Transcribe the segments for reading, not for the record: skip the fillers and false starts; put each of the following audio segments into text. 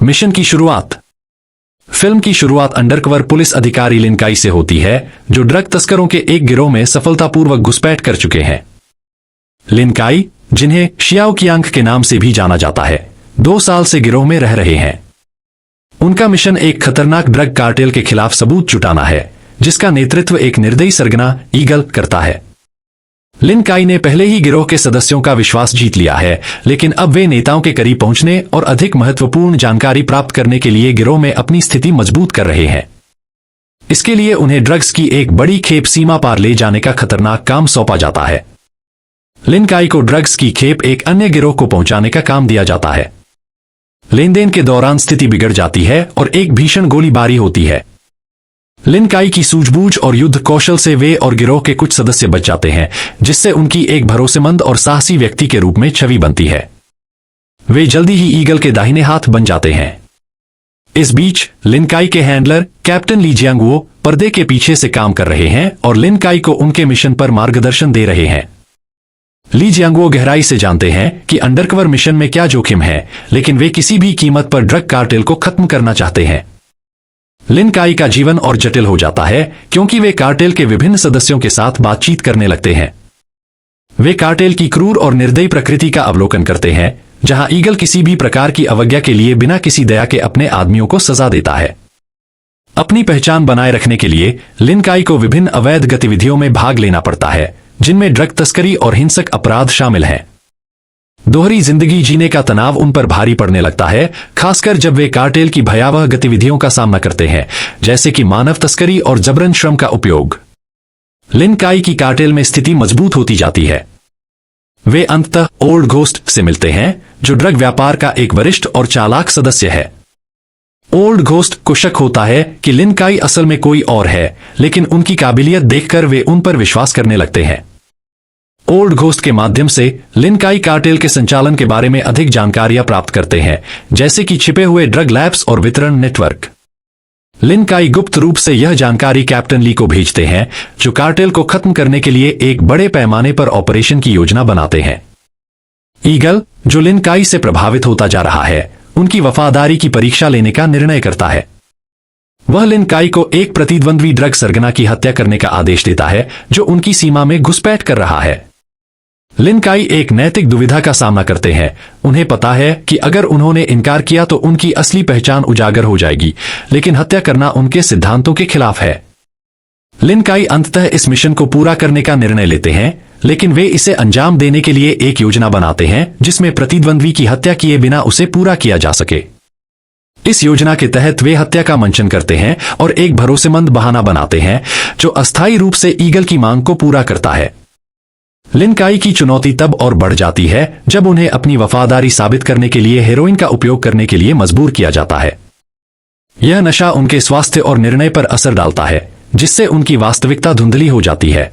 Mission की शुरुआत। Film की शुरुआत अंडरकवर पुलिस अधिकारी लिन काई से होती है, जो ड्रग तस्करों के एक गिरोह में सफलतापूर्वक घुसपैठ कर चुके हैं। लिन काई, जिन्हें शियाओ कियांग के नाम से भी जाना जाता है, 2 साल से गिरोह में रह रहे हैं। उनका मिशन एक खतरनाक ड्रग कार्टेल के खिलाफ सबूत जुटाना है, जिसका नेतृत्व एक निर्दयी सरगना ईगल करता है। लिन काई ने पहले ही गिरोह के सदस्यों का विश्वास जीत लिया है, लेकिन अब वे नेताओं के करीब पहुंचने और अधिक महत्वपूर्ण जानकारी प्राप्त करने के लिए गिरोह में अपनी स्थिति मजबूत कर रहे हैं। इसके लिए उन्हें ड्रग्स की एक बड़ी खेप सीमा पार ले जाने का खतरनाक काम सौंपा जाता है। लिन काई को ड्रग्स की खेप एक अन्य गिरोह को पहुंचाने का काम दिया जाता है। लेनदेन के दौरान स्थिति बिगड़ जाती है और एक भीषण गोलीबारी होती है। लिन काई की सूझबूझ और युद्ध कौशल से वे और गिरोह के कुछ सदस्य बच जाते हैं, जिससे उनकी एक भरोसेमंद और साहसी व्यक्ति के रूप में छवि बनती है। वे जल्दी ही ईगल के दाहिने हाथ बन जाते हैं। इस बीच लिन काई के हैंडलर कैप्टन ली जियांगवो पर्दे के पीछे से काम कर रहे हैं और लिन काई को उनके मिशन पर मार्गदर्शन दे रहे हैं। ली जियांगवो गहराई से जानते हैं कि अंडरकवर मिशन में क्या जोखिम है, लेकिन वे किसी भी कीमत पर ड्रग कार्टेल को खत्म करना चाहते हैं। लिन काई का जीवन और जटिल हो जाता है, क्योंकि वे कार्टेल के विभिन्न सदस्यों के साथ बातचीत करने लगते हैं। वे कार्टेल की क्रूर और निर्दयी प्रकृति का अवलोकन करते हैं, जहां ईगल किसी भी प्रकार की अवज्ञा के लिए बिना किसी दया के अपने आदमियों को सजा देता है। अपनी पहचान बनाए रखने के लिए लिन काई को विभिन्न अवैध गतिविधियों में भाग लेना पड़ता है, जिनमें ड्रग तस्करी और हिंसक अपराध शामिल हैं। दोहरी जिंदगी जीने का तनाव उन पर भारी पड़ने लगता है, खासकर जब वे कार्टेल की भयावह गतिविधियों का सामना करते हैं, जैसे कि मानव तस्करी और जबरन श्रम का उपयोग। लिन काई की कार्टेल में स्थिति मजबूत होती जाती है। वे अंततः ओल्ड घोस्ट से मिलते हैं, जो ड्रग व्यापार का एक वरिष्ठ और चालाक सदस्य है। ओल्ड घोस्ट को शक होता है कि लिन काई असल में कोई और है, लेकिन उनकी काबिलियत देखकर वे उन पर विश्वास करने लगते हैं। ओल्ड घोस्ट के माध्यम से लिन काई कार्टेल के संचालन के बारे में अधिक जानकारियां प्राप्त करते हैं, जैसे कि छिपे हुए ड्रग लैब्स और वितरण नेटवर्क। लिन काई गुप्त रूप से यह जानकारी कैप्टन ली को भेजते हैं, जो कार्टेल को खत्म करने के लिए एक बड़े पैमाने पर ऑपरेशन की योजना बनाते हैं। ईगल, जो लिन काई से प्रभावित होता जा रहा है, उनकी वफादारी की परीक्षा लेने का निर्णय करता है। वह लिन काई को एक प्रतिद्वंद्वी ड्रग सरगना की हत्या करने का आदेश देता है, जो उनकी सीमा में घुसपैठ कर रहा है। लिन काई एक नैतिक दुविधा का सामना करते हैं। उन्हें पता है कि अगर उन्होंने इनकार किया तो उनकी असली पहचान उजागर हो जाएगी, लेकिन हत्या करना उनके सिद्धांतों के खिलाफ है। लिन काई अंततः इस मिशन को पूरा करने का निर्णय लेते हैं, लेकिन वे इसे अंजाम देने के लिए एक योजना बनाते हैं, जिसमें प्रतिद्वंद्वी की हत्या किए बिना उसे पूरा किया जा सके। इस योजना के तहत वे हत्या का मंचन करते हैं और एक भरोसेमंद बहाना बनाते हैं, जो अस्थायी रूप से ईगल की मांग को पूरा करता है। लिन काई की चुनौती तब और बढ़ जाती है जब उन्हें अपनी वफादारी साबित करने के लिए हेरोइन का उपयोग करने के लिए मजबूर किया जाता है। यह नशा उनके स्वास्थ्य और निर्णय पर असर डालता है, जिससे उनकी वास्तविकता धुंधली हो जाती है।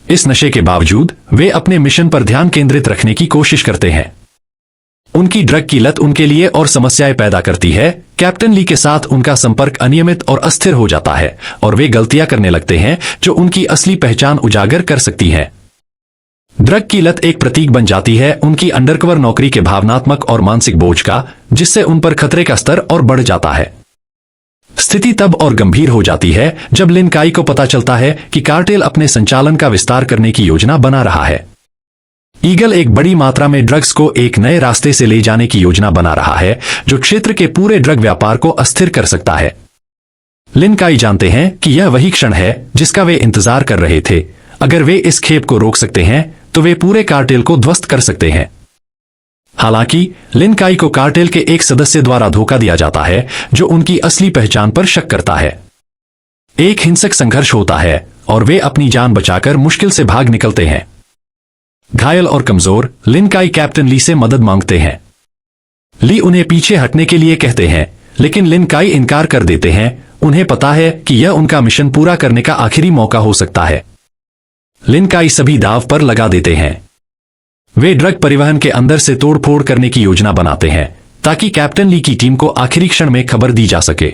इस नशे के बावजूद वे अपने मिशन पर ध्यान केंद्रित रखने की कोशिश करते हैं। उनकी ड्रग की लत उनके लिए और समस्याएं पैदा करती है। कैप्टन ली के साथ उनका संपर्क अनियमित और अस्थिर हो जाता है और वे गलतियां करने लगते हैं जो उनकी असली पहचान उजागर कर सकती हैं। ड्रग की लत एक प्रतीक बन जाती है उनकी अंडरकवर नौकरी के भावनात्मक और मानसिक बोझ का, जिससे उन पर खतरे का स्तर और बढ़ जाता है। स्थिति तब और गंभीर हो जाती है जब लिन काई को पता चलता है कि कार्टेल अपने संचालन का विस्तार करने की योजना बना रहा है। ईगल एक बड़ी मात्रा में ड्रग्स को एक नए रास्ते से ले जाने की योजना बना रहा है, जो क्षेत्र के पूरे ड्रग व्यापार को अस्थिर कर सकता है। लिन काई जानते हैं कि यह वही क्षण है जिसका वे इंतजार कर रहे थे। अगर वे इस खेप को रोक सकते हैं तो वे पूरे कार्टेल को ध्वस्त कर सकते हैं। हालांकि लिन काई को कार्टेल के एक सदस्य द्वारा धोखा दिया जाता है, जो उनकी असली पहचान पर शक करता है। एक हिंसक संघर्ष होता है और वे अपनी जान बचाकर मुश्किल से भाग निकलते हैं। घायल और कमजोर लिन काई कैप्टन ली से मदद मांगते हैं। ली उन्हें पीछे हटने के लिए कहते हैं, लेकिन लिन काई इनकार कर देते हैं। उन्हें पता है कि यह उनका मिशन पूरा करने का आखिरी मौका हो सकता है। लिन काई सभी दांव पर लगा देते हैं। वे ड्रग परिवहन के अंदर से तोड़फोड़ करने की योजना बनाते हैं, ताकि कैप्टन ली की टीम को आखिरी क्षण में खबर दी जा सके।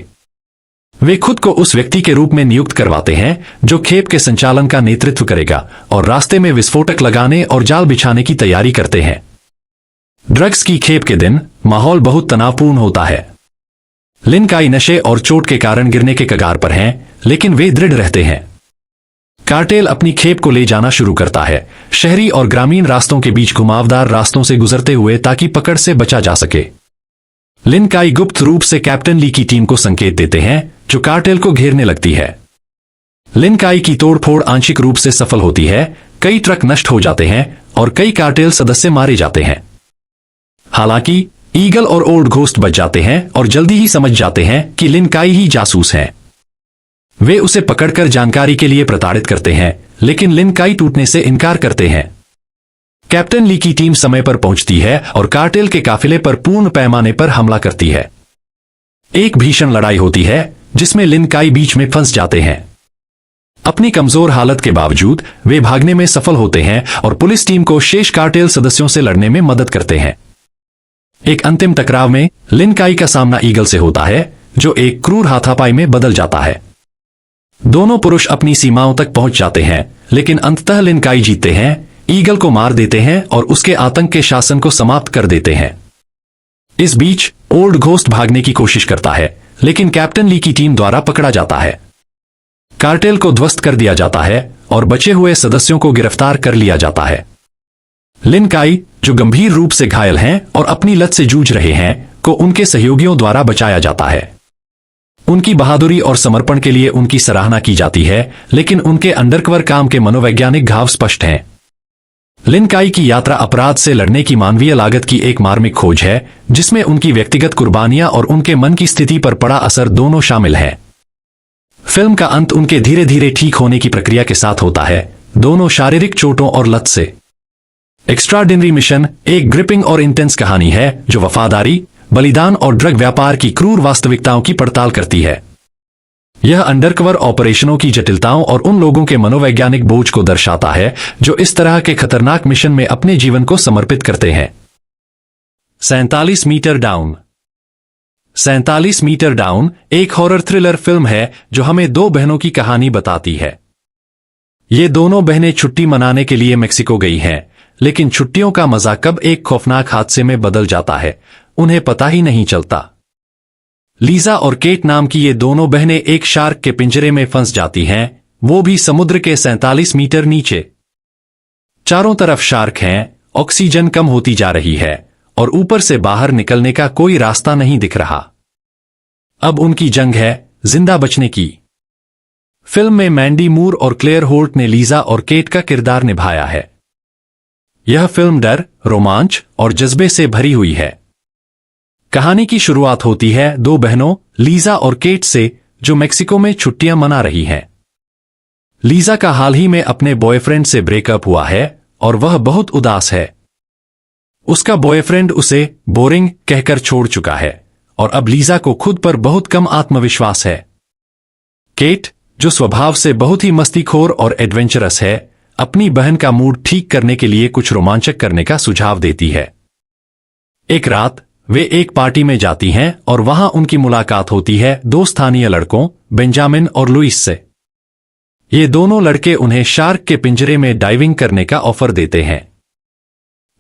वे खुद को उस व्यक्ति के रूप में नियुक्त करवाते हैं जो खेप के संचालन का नेतृत्व करेगा और रास्ते में विस्फोटक लगाने और जाल बिछाने की तैयारी करते हैं। ड्रग्स की खेप के दिन माहौल बहुत तनावपूर्ण होता है। लिन काई नशे और चोट के कारण गिरने के कगार पर हैं, लेकिन वे दृढ़ रहते हैं। कार्टेल अपनी खेप को ले जाना शुरू करता है, शहरी और ग्रामीण रास्तों के बीच घुमावदार रास्तों से गुजरते हुए, ताकि पकड़ से बचा जा सके। लिन काई गुप्त रूप से कैप्टन ली की टीम को संकेत देते हैं, जो कार्टेल को घेरने लगती है। लिन काई की तोड़फोड़ आंशिक रूप से सफल होती है, कई ट्रक नष्ट हो जाते हैं और कई कार्टेल सदस्य मारे जाते हैं। हालांकि ईगल और ओल्ड घोस्ट बच जाते हैं और जल्दी ही समझ जाते हैं कि लिन काई ही जासूस हैं। वे उसे पकड़कर जानकारी के लिए प्रताड़ित करते हैं, लेकिन लिन काई टूटने से इनकार करते हैं। कैप्टन ली की टीम समय पर पहुंचती है और कार्टेल के काफिले पर पूर्ण पैमाने पर हमला करती है। एक भीषण लड़ाई होती है, जिसमें लिन काई बीच में फंस जाते हैं। अपनी कमजोर हालत के बावजूद वे भागने में सफल होते हैं और पुलिस टीम को शेष कार्टेल सदस्यों से लड़ने में मदद करते हैं। एक अंतिम टकराव में लिन काई का सामना ईगल से होता है, जो एक क्रूर हाथापाई में बदल जाता है। दोनों पुरुष अपनी सीमाओं तक पहुंच जाते हैं, लेकिन अंततः लिन काई जीतते हैं, ईगल को मार देते हैं और उसके आतंक के शासन को समाप्त कर देते हैं। इस बीच ओल्ड घोस्ट भागने की कोशिश करता है, लेकिन कैप्टन ली की टीम द्वारा पकड़ा जाता है। कार्टेल को ध्वस्त कर दिया जाता है और बचे हुए सदस्यों को गिरफ्तार कर लिया जाता है। लिन काई, जो गंभीर रूप से घायल हैं और अपनी लत से जूझ रहे हैं, को उनके सहयोगियों द्वारा बचाया जाता है। उनकी बहादुरी और समर्पण के लिए उनकी सराहना की जाती है, लेकिन उनके अंडरकवर काम के मनोवैज्ञानिक घाव स्पष्ट हैं। लिन काई की यात्रा अपराध से लड़ने की मानवीय लागत की एक मार्मिक खोज है, जिसमें उनकी व्यक्तिगत कुर्बानियां और उनके मन की स्थिति पर पड़ा असर दोनों शामिल हैं। फिल्म का अंत उनके धीरे धीरे ठीक होने की प्रक्रिया के साथ होता है, दोनों शारीरिक चोटों और लत से। एक्स्ट्राऑर्डिनरी मिशन एक ग्रिपिंग और इंटेंस कहानी है, जो वफादारी, बलिदान और ड्रग व्यापार की क्रूर वास्तविकताओं की पड़ताल करती है। यह अंडरकवर ऑपरेशनों की जटिलताओं और उन लोगों के मनोवैज्ञानिक बोझ को दर्शाता है, जो इस तरह के खतरनाक मिशन में अपने जीवन को समर्पित करते हैं। 47 मीटर डाउन। 47 मीटर डाउन एक हॉरर थ्रिलर फिल्म है, जो हमें दो बहनों की कहानी बताती है। ये दोनों बहनें छुट्टी मनाने के लिए मेक्सिको गई हैं, लेकिन छुट्टियों का मजा कब एक खौफनाक हादसे में बदल जाता है, उन्हें पता ही नहीं चलता। लीजा और केट नाम की ये दोनों बहनें एक शार्क के पिंजरे में फंस जाती हैं, वो भी समुद्र के 47 मीटर नीचे। चारों तरफ शार्क हैं, ऑक्सीजन कम होती जा रही है और ऊपर से बाहर निकलने का कोई रास्ता नहीं दिख रहा। अब उनकी जंग है जिंदा बचने की। फिल्म में मैंडी मूर और क्लेयर होल्ट ने लीजा और केट का किरदार निभाया है। यह फिल्म डर, रोमांच और जज्बे से भरी हुई है। कहानी की शुरुआत होती है दो बहनों लीजा और केट से, जो मेक्सिको में छुट्टियां मना रही हैं। लीजा का हाल ही में अपने बॉयफ्रेंड से ब्रेकअप हुआ है और वह बहुत उदास है। उसका बॉयफ्रेंड उसे बोरिंग कहकर छोड़ चुका है और अब लीजा को खुद पर बहुत कम आत्मविश्वास है। केट, जो स्वभाव से बहुत ही मस्तीखोर और एडवेंचरस है, अपनी बहन का मूड ठीक करने के लिए कुछ रोमांचक करने का सुझाव देती है। एक रात वे एक पार्टी में जाती हैं और वहां उनकी मुलाकात होती है दो स्थानीय लड़कों, बेंजामिन और लुइस से। ये दोनों लड़के उन्हें शार्क के पिंजरे में डाइविंग करने का ऑफर देते हैं।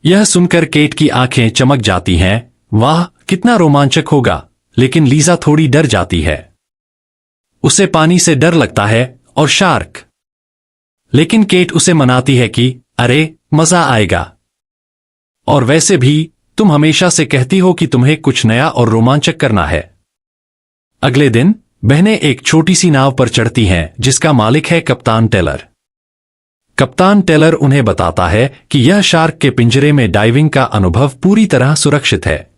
यह सुनकर केट की आंखें चमक जाती हैं, वाह कितना रोमांचक होगा, लेकिन लीजा थोड़ी डर जाती है। उसे पानी से डर लगता है और शार्क। लेकिन केट उसे मनाती है कि अरे मजा आएगा, और वैसे भी तुम हमेशा से कहती हो कि तुम्हें कुछ नया और रोमांचक करना है। अगले दिन बहनें एक छोटी सी नाव पर चढ़ती हैं, जिसका मालिक है कप्तान टेलर। कप्तान टेलर उन्हें बताता है कि यह शार्क के पिंजरे में डाइविंग का अनुभव पूरी तरह सुरक्षित है।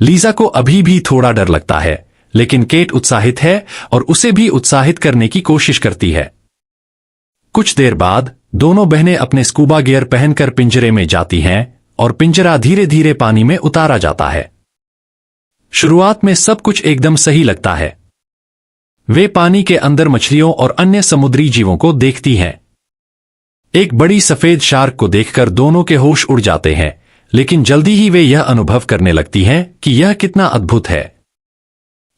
लीजा को अभी भी थोड़ा डर लगता है, लेकिन केट उत्साहित है और उसे भी उत्साहित करने की कोशिश करती है। कुछ देर बाद दोनों बहनें अपने स्कूबा गियर पहनकर पिंजरे में जाती हैं और पिंजरा धीरे धीरे पानी में उतारा जाता है। शुरुआत में सब कुछ एकदम सही लगता है। वे पानी के अंदर मछलियों और अन्य समुद्री जीवों को देखती हैं। एक बड़ी सफेद शार्क को देखकर दोनों के होश उड़ जाते हैं, लेकिन जल्दी ही वे यह अनुभव करने लगती हैं कि यह कितना अद्भुत है।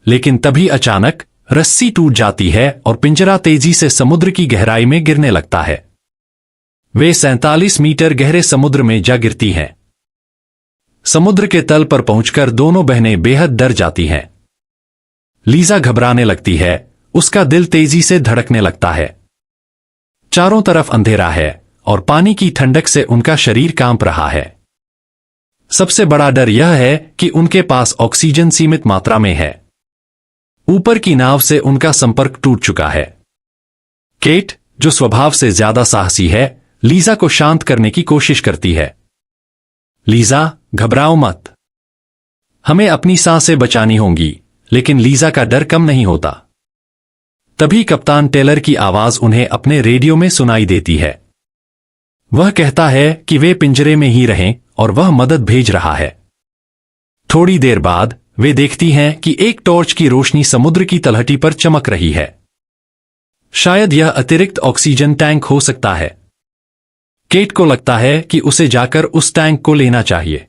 लेकिन तभी अचानक रस्सी टूट जाती है और पिंजरा तेजी से समुद्र की गहराई में गिरने लगता है। वे 47 मीटर गहरे समुद्र में जा गिरती हैं। समुद्र के तल पर पहुंचकर दोनों बहनें बेहद डर जाती हैं। लीजा घबराने लगती है, उसका दिल तेजी से धड़कने लगता है। चारों तरफ अंधेरा है और पानी की ठंडक से उनका शरीर कांप रहा है। सबसे बड़ा डर यह है कि उनके पास ऑक्सीजन सीमित मात्रा में है। ऊपर की नाव से उनका संपर्क टूट चुका है। केट, जो स्वभाव से ज्यादा साहसी है, लीजा को शांत करने की कोशिश करती है। लीजा, घबराओ मत। हमें अपनी सांसें बचानी होंगी। लेकिन लीजा का डर कम नहीं होता। तभी कप्तान टेलर की आवाज उन्हें अपने रेडियो में सुनाई देती है। वह कहता है कि वे पिंजरे में ही रहें और वह मदद भेज रहा है। थोड़ी देर बाद वे देखती हैं कि एक टॉर्च की रोशनी समुद्र की तलहटी पर चमक रही है। शायद यह अतिरिक्त ऑक्सीजन टैंक हो सकता है। केट को लगता है कि उसे जाकर उस टैंक को लेना चाहिए।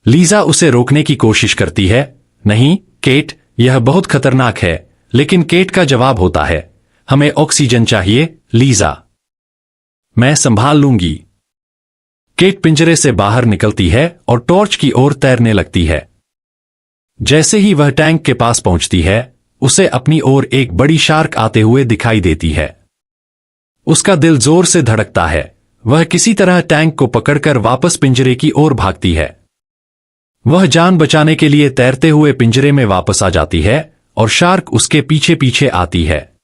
लीजा उसे रोकने की कोशिश करती है। नहीं केट, यह बहुत खतरनाक है। लेकिन केट का जवाब होता है, हमें ऑक्सीजन चाहिए लीजा। मैं संभाल लूंगी। केट पिंजरे से बाहर निकलती है और टॉर्च की ओर तैरने लगती है। जैसे ही वह टैंक के पास पहुंचती है, उसे अपनी ओर एक बड़ी शार्क आते हुए दिखाई देती है। उसका दिल जोर से धड़कता है। वह किसी तरह टैंक को पकड़कर वापस पिंजरे की ओर भागती है। वह जान बचाने के लिए तैरते हुए पिंजरे में वापस आ जाती है और शार्क उसके पीछे पीछे आती है।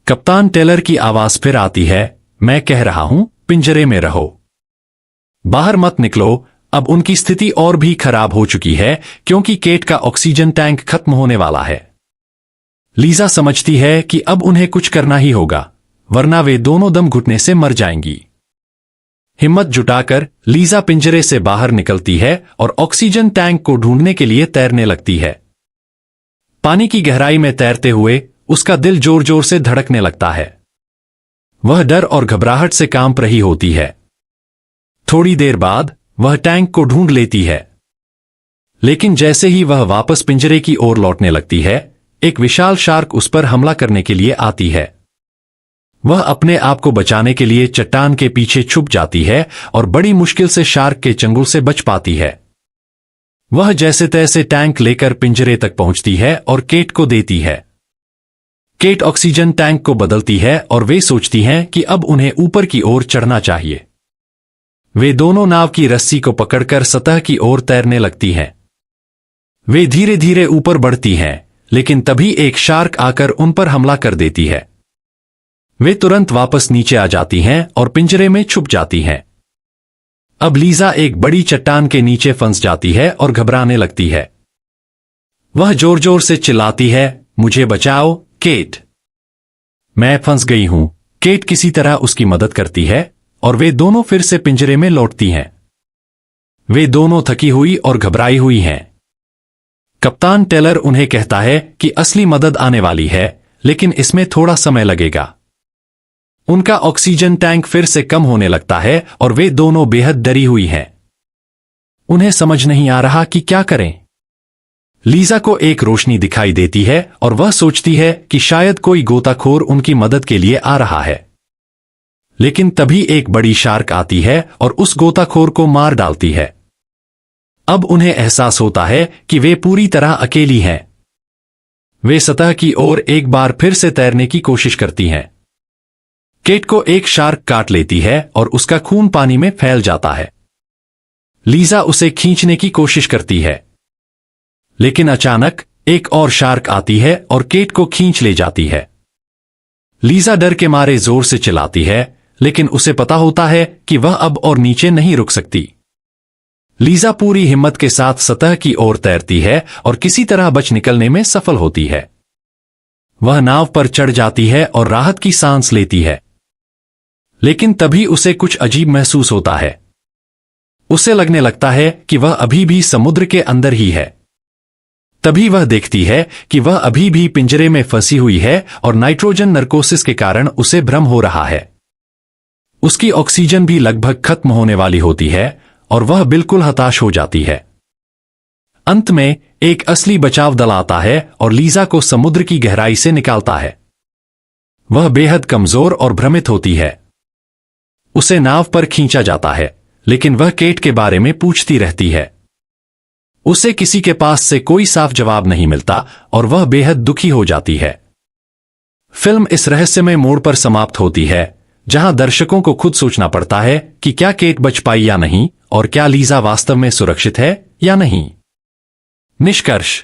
कप्तान टेलर की आवाज फिर आती है, मैं कह रहा हूं, पिंजरे में रहो, बाहर मत निकलो। अब उनकी स्थिति और भी खराब हो चुकी है क्योंकि केट का ऑक्सीजन टैंक खत्म होने वाला है। लीजा समझती है कि अब उन्हें कुछ करना ही होगा, वरना वे दोनों दम घुटने से मर जाएंगी। हिम्मत जुटाकर लीजा पिंजरे से बाहर निकलती है और ऑक्सीजन टैंक को ढूंढने के लिए तैरने लगती है। पानी की गहराई में तैरते हुए उसका दिल जोर जोर से धड़कने लगता है। वह डर और घबराहट से कांप रही होती है। थोड़ी देर बाद वह टैंक को ढूंढ लेती है। लेकिन जैसे ही वह वापस पिंजरे की ओर लौटने लगती है, एक विशाल शार्क उस पर हमला करने के लिए आती है। वह अपने आप को बचाने के लिए चट्टान के पीछे छुप जाती है और बड़ी मुश्किल से शार्क के चंगुल से बच पाती है। वह जैसे तैसे टैंक लेकर पिंजरे तक पहुंचती है और केट को देती है। केट ऑक्सीजन टैंक को बदलती है और वे सोचती हैं कि अब उन्हें ऊपर की ओर चढ़ना चाहिए। वे दोनों नाव की रस्सी को पकड़कर सतह की ओर तैरने लगती हैं। वे धीरे धीरे ऊपर बढ़ती हैं, लेकिन तभी एक शार्क आकर उन पर हमला कर देती है। वे तुरंत वापस नीचे आ जाती हैं और पिंजरे में छुप जाती हैं। अब लीजा एक बड़ी चट्टान के नीचे फंस जाती है और घबराने लगती है। वह जोर जोर से चिल्लाती है, मुझे बचाओ केट, मैं फंस गई हूं। केट किसी तरह उसकी मदद करती है और वे दोनों फिर से पिंजरे में लौटती हैं। वे दोनों थकी हुई और घबराई हुई हैं। कप्तान टेलर उन्हें कहता है कि असली मदद आने वाली है, लेकिन इसमें थोड़ा समय लगेगा। उनका ऑक्सीजन टैंक फिर से कम होने लगता है और वे दोनों बेहद डरी हुई हैं। उन्हें समझ नहीं आ रहा कि क्या करें। लीजा को एक रोशनी दिखाई देती है और वह सोचती है कि शायद कोई गोताखोर उनकी मदद के लिए आ रहा है। लेकिन तभी एक बड़ी शार्क आती है और उस गोताखोर को मार डालती है। अब उन्हें एहसास होता है कि वे पूरी तरह अकेली हैं। वे सतह की ओर एक बार फिर से तैरने की कोशिश करती हैं। केट को एक शार्क काट लेती है और उसका खून पानी में फैल जाता है। लीजा उसे खींचने की कोशिश करती है, लेकिन अचानक एक और शार्क आती है और केट को खींच ले जाती है। लीजा डर के मारे जोर से चिल्लाती है, लेकिन उसे पता होता है कि वह अब और नीचे नहीं रुक सकती। लीजा पूरी हिम्मत के साथ सतह की ओर तैरती है और किसी तरह बच निकलने में सफल होती है। वह नाव पर चढ़ जाती है और राहत की सांस लेती है। लेकिन तभी उसे कुछ अजीब महसूस होता है। उसे लगने लगता है कि वह अभी भी समुद्र के अंदर ही है। तभी वह देखती है कि वह अभी भी पिंजरे में फंसी हुई है और नाइट्रोजन नर्कोसिस के कारण उसे भ्रम हो रहा है। उसकी ऑक्सीजन भी लगभग खत्म होने वाली होती है और वह बिल्कुल हताश हो जाती है। अंत में एक असली बचाव दल आता है और लीजा को समुद्र की गहराई से निकालता है। वह बेहद कमजोर और भ्रमित होती है। उसे नाव पर खींचा जाता है, लेकिन वह केट के बारे में पूछती रहती है। उसे किसी के पास से कोई साफ जवाब नहीं मिलता और वह बेहद दुखी हो जाती है। फिल्म इस रहस्यमय मोड़ पर समाप्त होती है जहां दर्शकों को खुद सोचना पड़ता है कि क्या केट बच पाई या नहीं और क्या लीजा वास्तव में सुरक्षित है या नहीं। निष्कर्ष: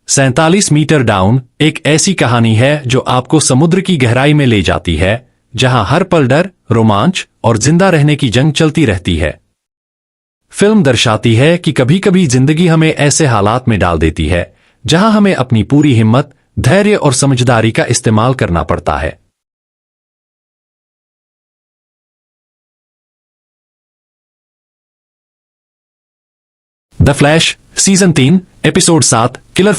47 मीटर डाउन एक ऐसी कहानी है जो आपको समुद्र की गहराई में ले जाती है जहां हर पल डर, रोमांच और जिंदा रहने की जंग चलती रहती है। फिल्म दर्शाती है कि कभी कभी जिंदगी हमें ऐसे हालात में डाल देती है जहां हमें अपनी पूरी हिम्मत, धैर्य और समझदारी का इस्तेमाल करना पड़ता है। The Flash season 3 episode 7 killer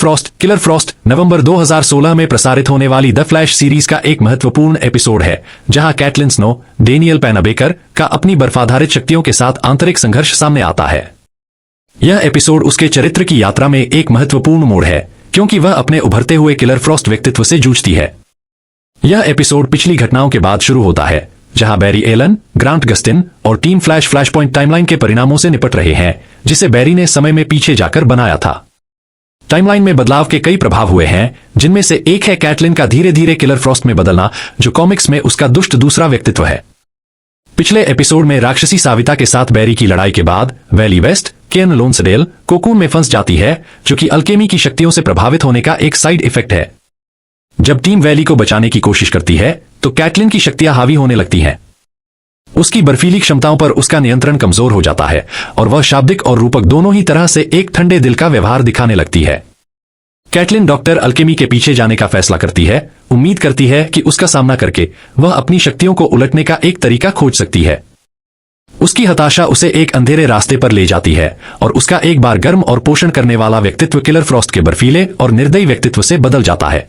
frost नवंबर 2016 में प्रसारित होने वाली द फ्लैश सीरीज का एक महत्वपूर्ण एपिसोड है जहां कैटलिन स्नो, डेनियल पेनाबेकर का अपनी बर्फाधारित शक्तियों के साथ आंतरिक संघर्ष सामने आता है। यह एपिसोड उसके चरित्र की यात्रा में एक महत्वपूर्ण मोड़ है क्योंकि वह अपने उभरते हुए किलर फ्रॉस्ट व्यक्तित्व से जूझती है। यह एपिसोड पिछली घटनाओं के बाद शुरू होता है जहां बैरी एलन, ग्रांट गस्टिन और टीम फ्लैश फ्लैशपॉइंट टाइमलाइन के परिणामों से निपट रहे हैं जिसे बैरी ने समय में पीछे जाकर बनाया था। टाइमलाइन में बदलाव के कई प्रभाव हुए हैं जिनमें से एक है कैटलिन का धीरे धीरे किलर फ्रॉस्ट में बदलना जो कॉमिक्स में उसका दुष्ट दूसरा व्यक्तित्व है। पिछले एपिसोड में राक्षसी साविता के साथ बैरी की लड़ाई के बाद वैली वेस्ट, केन लोन्सडेल कोकून में फंस जाती है जो कि अल्केमी की शक्तियों से प्रभावित होने का एक साइड इफेक्ट है। जब टीम वैली को बचाने की कोशिश करती है तो कैटलिन की शक्तियां हावी होने लगती हैं। उसकी बर्फीली क्षमताओं पर उसका नियंत्रण कमजोर हो जाता है और वह शाब्दिक और रूपक दोनों ही तरह से एक ठंडे दिल का व्यवहार दिखाने लगती है। कैटलिन डॉक्टर अल्केमी के पीछे जाने का फैसला करती है, उम्मीद करती है कि उसका सामना करके वह अपनी शक्तियों को उलटने का एक तरीका खोज सकती है। उसकी हताशा उसे एक अंधेरे रास्ते पर ले जाती है और उसका एक बार गर्म और पोषण करने वाला व्यक्तित्व किलर फ्रॉस्ट के बर्फीले और निर्दयी व्यक्तित्व से बदल जाता है।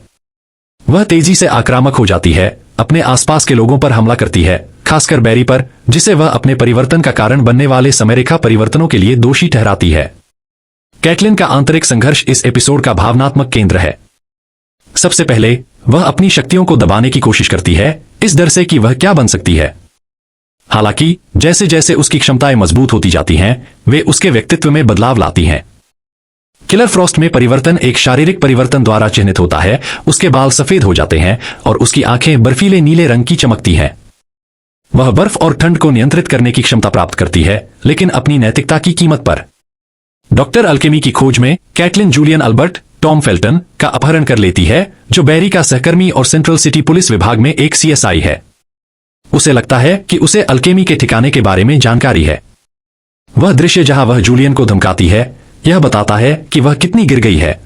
वह तेजी से आक्रामक हो जाती है, अपने आसपास के लोगों पर हमला करती है, खासकर बैरी पर, जिसे वह अपने परिवर्तन का कारण बनने वाले समयरेखा परिवर्तनों के लिए दोषी ठहराती है। कैटलिन का आंतरिक संघर्ष इस एपिसोड का भावनात्मक केंद्र है। सबसे पहले वह अपनी शक्तियों को दबाने की कोशिश करती है, इस डर से कि वह क्या बन सकती है। हालांकि जैसे जैसे उसकी क्षमताएं मजबूत होती जाती हैं, वे उसके व्यक्तित्व में बदलाव लाती हैं। किलर फ्रॉस्ट में परिवर्तन एक शारीरिक परिवर्तन द्वारा चिन्हित होता है। उसके बाल सफेद हो जाते हैं और उसकी आंखें बर्फीले नीले रंग की चमकती हैं। वह बर्फ और ठंड को नियंत्रित करने की क्षमता प्राप्त करती है, लेकिन अपनी नैतिकता की कीमत पर। डॉक्टर अल्केमी की खोज में Caitlin Julian Albert, Tom Felton का अपहरण कर लेती है, जो बैरी का सहकर्मी और सेंट्रल सिटी पुलिस विभाग में एक CSI है। उसे लगता है कि उसे अल्केमी के ठिकाने के बारे में जानकारी है। वह दृश्य जहां वह जूलियन को धमकाती है, यह बताता है कि वह कितनी गिर गई है।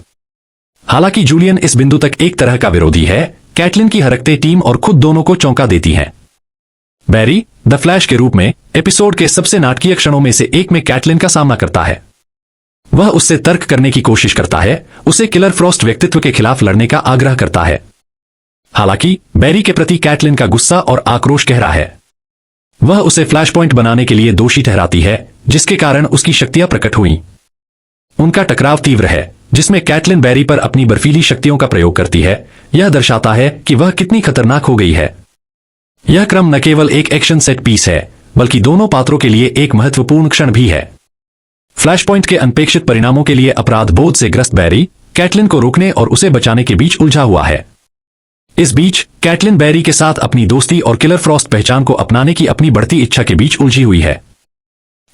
हालांकि जूलियन इस बिंदु तक एक तरह का विरोधी है, कैटलिन की हरकतें टीम और खुद दोनों को चौंका देती हैं। बैरी द फ्लैश के रूप में एपिसोड के सबसे नाटकीय क्षणों में से एक में कैटलिन का सामना करता है। वह उससे तर्क करने की कोशिश करता है, उसे किलर फ्रॉस्ट व्यक्तित्व के खिलाफ लड़ने का आग्रह करता है। हालांकि बैरी के प्रति कैटलिन का गुस्सा और आक्रोश गहरा है। वह उसे फ्लैश पॉइंट बनाने के लिए दोषी ठहराती है, जिसके कारण उसकी शक्तियां प्रकट हुईं। उनका टकराव तीव्र है, जिसमें कैटलिन बैरी पर अपनी बर्फीली शक्तियों का प्रयोग करती है। यह दर्शाता है कि वह कितनी खतरनाक हो गई है। यह क्रम न केवल एक एक्शन सेट पीस है, बल्कि दोनों पात्रों के लिए एक महत्वपूर्ण क्षण भी है। फ्लैश पॉइंट के अनपेक्षित परिणामों के लिए अपराध बोध से ग्रस्त बैरी कैटलिन को रोकने और उसे बचाने के बीच उलझा हुआ है। इस बीच कैटलिन बैरी के साथ अपनी दोस्ती और किलर फ्रॉस्ट पहचान को अपनाने की अपनी बढ़ती इच्छा के बीच उलझी हुई है।